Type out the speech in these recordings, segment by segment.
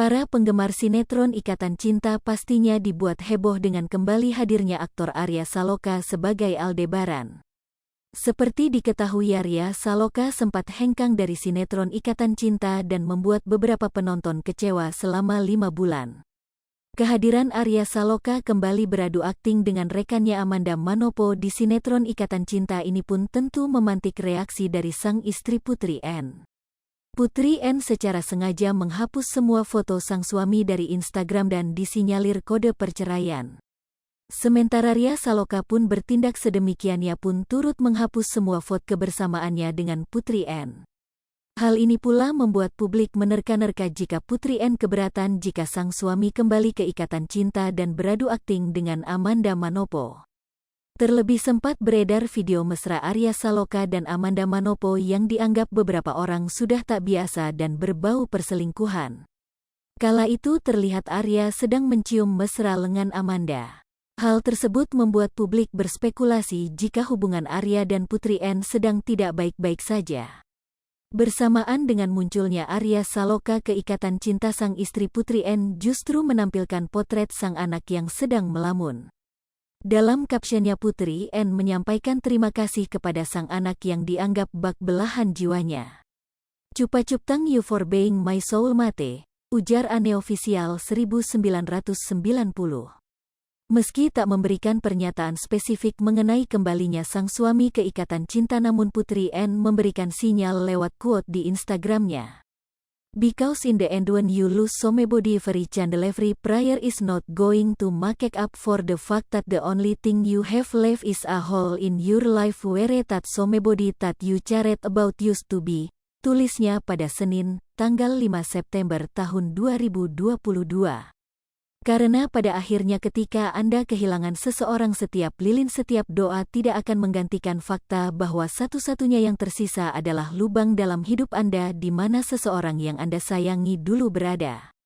Para penggemar sinetron Ikatan Cinta pastinya dibuat heboh dengan kembali hadirnya aktor Arya Saloka sebagai Aldebaran. Seperti diketahui, Arya Saloka sempat hengkang dari sinetron Ikatan Cinta dan membuat beberapa penonton kecewa selama 5 bulan. Kehadiran Arya Saloka kembali beradu akting dengan rekannya Amanda Manopo di sinetron Ikatan Cinta ini pun tentu memantik reaksi dari sang istri Putri N. Putri N secara sengaja menghapus semua foto sang suami dari Instagram dan disinyalir kode perceraian. Sementara Arya Saloka pun bertindak sedemikian, ia pun turut menghapus semua foto kebersamaannya dengan Putri N. Hal ini pula membuat publik menerka-nerka jika Putri N keberatan jika sang suami kembali ke Ikatan Cinta dan beradu akting dengan Amanda Manopo. Terlebih sempat beredar video mesra Arya Saloka dan Amanda Manopo yang dianggap beberapa orang sudah tak biasa dan berbau perselingkuhan. Kala itu terlihat Arya sedang mencium mesra lengan Amanda. Hal tersebut membuat publik berspekulasi jika hubungan Arya dan Putri N sedang tidak baik-baik saja. Bersamaan dengan munculnya Arya Saloka ke Ikatan Cinta, sang istri Putri N justru menampilkan potret sang anak yang sedang melamun. Dalam kapsionnya, Putri N menyampaikan terima kasih kepada sang anak yang dianggap bak belahan jiwanya. "Cupa-cuptang you for being my soulmate," ujar Ane Official 1990. Meski tak memberikan pernyataan spesifik mengenai kembalinya sang suami ke Ikatan Cinta, namun Putri N memberikan sinyal lewat quote di Instagramnya. "Because in the end when you lose somebody very chandelier prayer is not going to make up for the fact that the only thing you have left is a hole in your life where that somebody that you cared about used to be," tulisnya pada Senin, tanggal 5 September tahun 2022. Karena pada akhirnya ketika Anda kehilangan seseorang, setiap lilin, setiap doa tidak akan menggantikan fakta bahwa satu-satunya yang tersisa adalah lubang dalam hidup Anda di mana seseorang yang Anda sayangi dulu berada.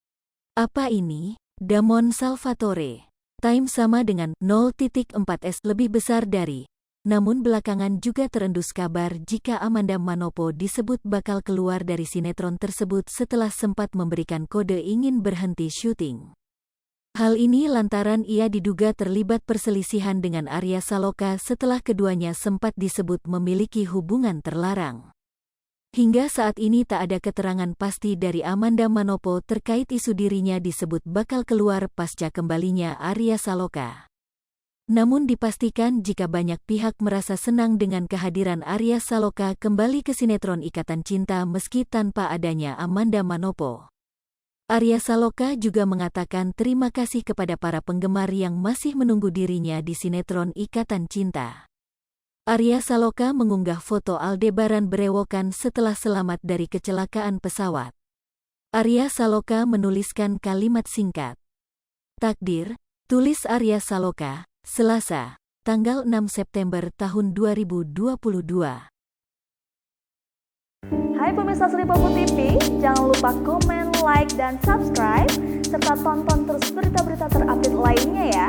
Apa ini? Damon Salvatore. Time sama dengan 0.4s lebih besar dari. Namun belakangan juga terendus kabar jika Amanda Manopo disebut bakal keluar dari sinetron tersebut setelah sempat memberikan kode ingin berhenti syuting. Hal ini lantaran ia diduga terlibat perselisihan dengan Arya Saloka setelah keduanya sempat disebut memiliki hubungan terlarang. Hingga saat ini tak ada keterangan pasti dari Amanda Manopo terkait isu dirinya disebut bakal keluar pasca kembalinya Arya Saloka. Namun dipastikan jika banyak pihak merasa senang dengan kehadiran Arya Saloka kembali ke sinetron Ikatan Cinta meski tanpa adanya Amanda Manopo. Arya Saloka juga mengatakan terima kasih kepada para penggemar yang masih menunggu dirinya di sinetron Ikatan Cinta. Arya Saloka mengunggah foto Aldebaran berewokan setelah selamat dari kecelakaan pesawat. Arya Saloka menuliskan kalimat singkat, "Takdir," tulis Arya Saloka, Selasa, tanggal 6 September tahun 2022. Hai pemirsa Sri Popo TV, jangan lupa komen, like, dan subscribe, serta tonton terus berita-berita terupdate lainnya ya.